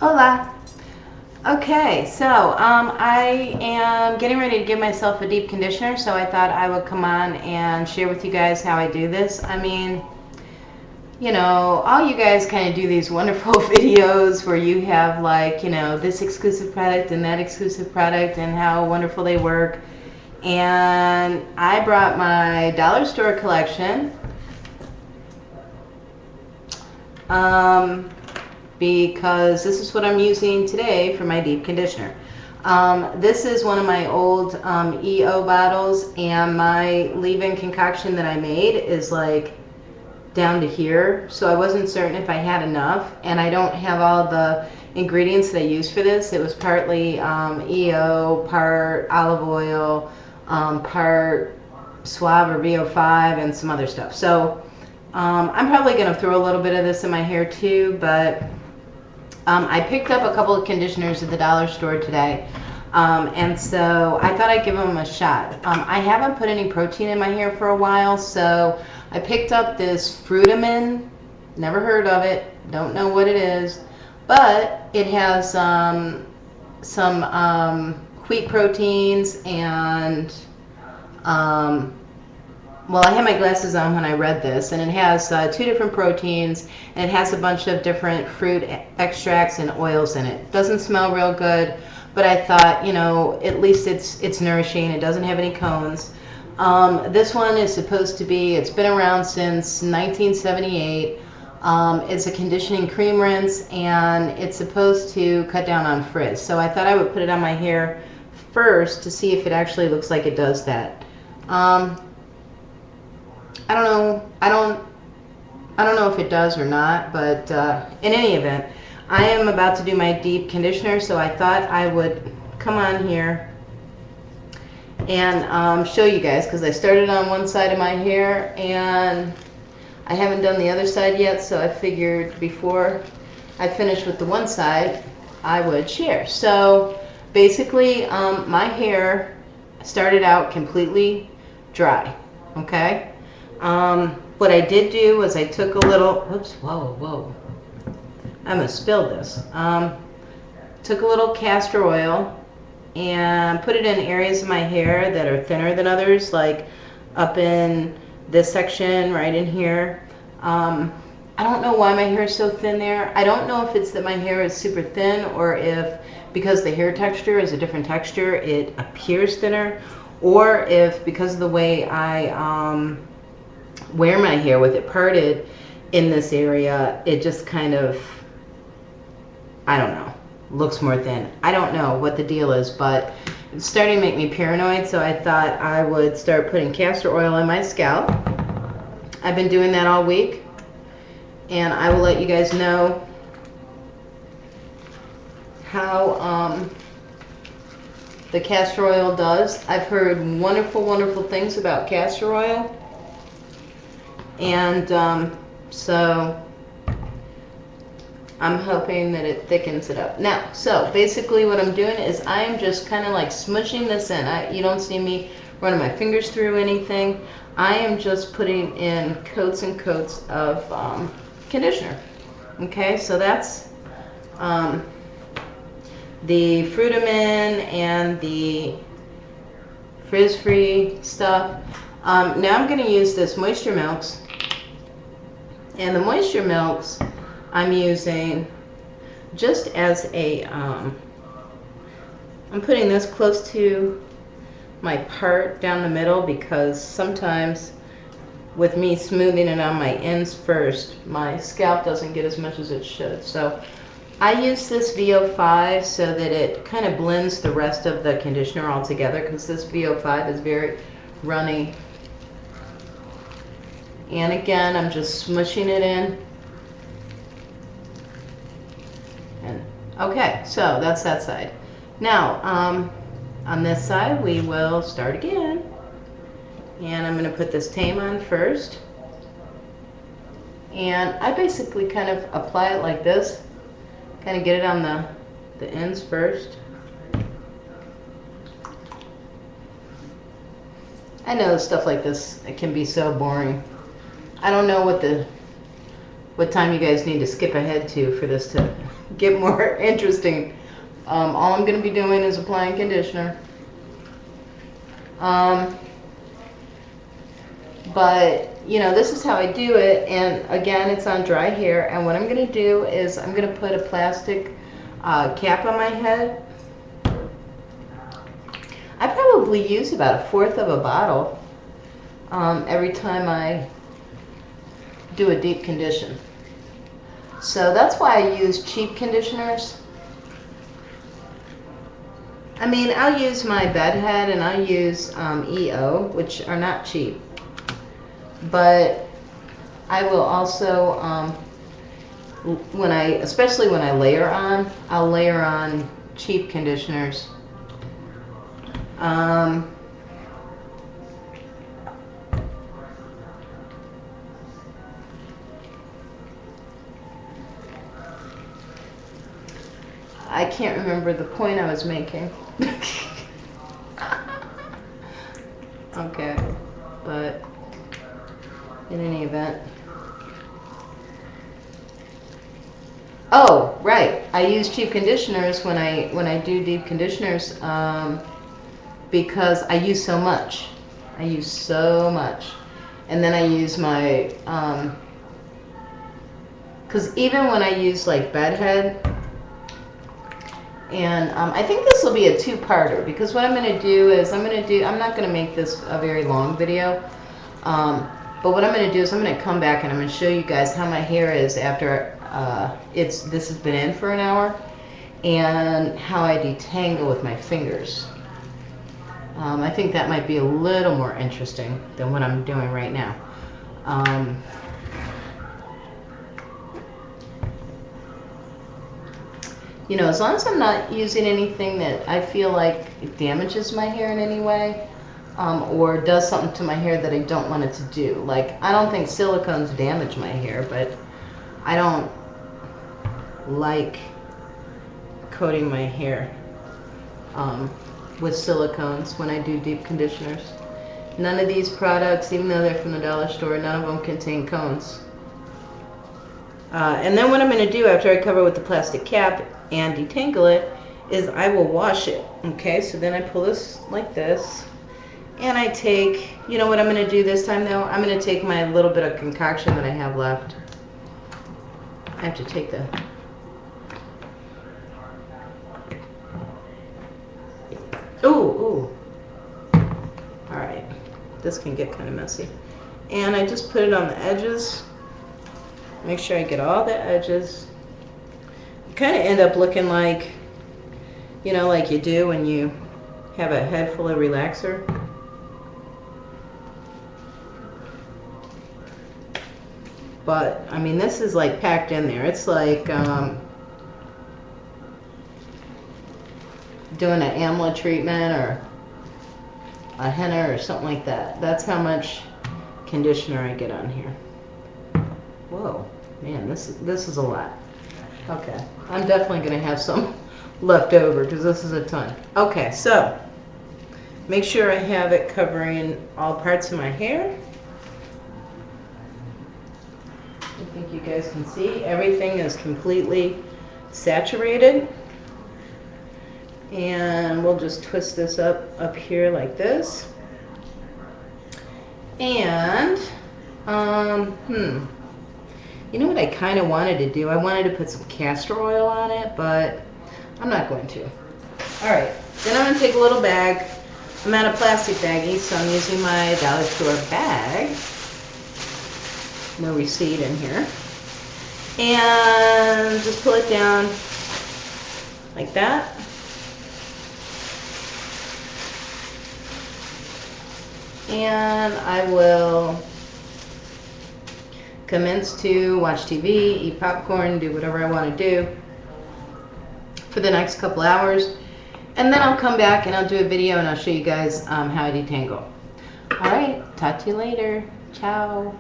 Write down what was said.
Hola. Okay, so I am getting ready to give myself a deep conditioner, so I thought I would come on and share with you guys how I do this. I mean, all you guys kind of do these wonderful videos where you have like, this exclusive product and that exclusive product and how wonderful they work. And I brought my dollar store collection. Because this is what I'm using today for my deep conditioner. This is one of my old EO bottles, and my leave-in concoction that I made is like down to here, so I wasn't certain if I had enough, and I don't have all the ingredients that I used for this. It was partly EO, part olive oil, part Suave or VO5, and some other stuff. So I'm probably going to throw a little bit of this in my hair too, but I picked up a couple of conditioners at the dollar store today, and so I thought I'd give them a shot. I haven't put any protein in my hair for a while, so I picked up this Fruitamin. Never heard of it, don't know what it is, but it has some wheat proteins and well, I had my glasses on when I read this, and it has 2 different proteins, and it has a bunch of different fruit extracts and oils in it. Doesn't smell real good, but I thought, at least it's nourishing. It doesn't have any cones. This one is supposed to be, it's been around since 1978. It's a conditioning cream rinse, and it's supposed to cut down on frizz. So I thought I would put it on my hair first to see if it actually looks like it does that. I don't know. I don't know if it does or not, but in any event, I am about to do my deep conditioner, so I thought I would come on here and show you guys, because I started on one side of my hair and I haven't done the other side yet, so I figured before I finish with the one side, I would share. So basically, my hair started out completely dry, okay? What I did do was I took a little, oops, whoa, I'm gonna spill this. Took a little castor oil and put it in areas of my hair that are thinner than others, like up in this section, right in here. I don't know why my hair is so thin there. I don't know if it's that my hair is super thin, or if because the hair texture is a different texture, it appears thinner, or if because of the way I wear my hair with it parted in this area, it just kind of, I don't know, looks more thin. I don't know what the deal is, but it's starting to make me paranoid, so I thought I would start putting castor oil on my scalp. I've been doing that all week, and I will let you guys know how the castor oil does. I've heard wonderful things about castor oil. And so I'm hoping that it thickens it up. Now, so basically what I'm doing is I am just kind of like smushing this in. You don't see me running my fingers through anything. I am just putting in coats and coats of conditioner. Okay, so that's the Fruitamin and the frizz-free stuff. Now I'm going to use this Moisture Milks. And the Moisture Milks I'm using just as a, I'm putting this close to my part down the middle, because sometimes with me smoothing it on my ends first, my scalp doesn't get as much as it should. So I use this VO5 so that it kind of blends the rest of the conditioner all together, because this VO5 is very runny. And again, I'm just smushing it in. And okay, so that's that side. Now, on this side, we will start again. And I'm going to put this Tame on first. And I basically kind of apply it like this. Kind of get it on the ends first. I know stuff like this, it can be so boring. I don't know what the what time you guys need to skip ahead to for this to get more interesting. All I'm going to be doing is applying conditioner. But, you know, this is how I do it. And again, it's on dry hair. And what I'm going to do is I'm going to put a plastic cap on my head. I probably use about 1/4 of a bottle every time I do a deep condition. So that's why I use cheap conditioners. I mean, I'll use my bedhead and I'll use EO, which are not cheap. But I will also, especially when I layer on, I'll layer on cheap conditioners. I can't remember the point I was making. Okay, but in any event. Oh, right. I use cheap conditioners when I do deep conditioners because I use so much. I use so much. And then I use my because even when I use like bedhead, and I think this will be a two-parter because what I'm going to do is I'm not going to make this a very long video, but what I'm going to do is I'm going to come back and I'm going to show you guys how my hair is after this has been in for an hour, and how I detangle with my fingers. I think that might be a little more interesting than what I'm doing right now. You know, as long as I'm not using anything that I feel like it damages my hair in any way, or does something to my hair that I don't want it to do. Like, I don't think silicones damage my hair, but I don't like coating my hair with silicones when I do deep conditioners. None of these products, even though they're from the dollar store, none of them contain cones. And then what I'm going to do after I cover it with the plastic cap and detangle it is I will wash it. Okay, so then I pull this like this, and I take, you know what I'm going to do this time though? I'm going to take my little bit of concoction that I have left. I have to take the ooh. Alright, this can get kind of messy. And I just put it on the edges. Make sure I get all the edges. You kind of end up looking like, you know, like you do when you have a head full of relaxer. But, I mean, this is like packed in there. It's like doing an amla treatment or a henna or something like that. That's how much conditioner I get on here. Whoa, man, this is a lot. Okay, I'm definitely going to have some left over because this is a ton. Okay, so make sure I have it covering all parts of my hair. I think you guys can see everything is completely saturated. And we'll just twist this up here like this. And you know what I kind of wanted to do? I wanted to put some castor oil on it, but I'm not going to. Alright, then I'm going to take a little bag. I'm out of plastic baggies, so I'm using my dollar store bag. No receipt in here. And just pull it down like that. And I will commence to watch TV, eat popcorn, do whatever I want to do for the next couple hours. And then I'll come back and I'll do a video and I'll show you guys how I detangle. Alright, talk to you later. Ciao.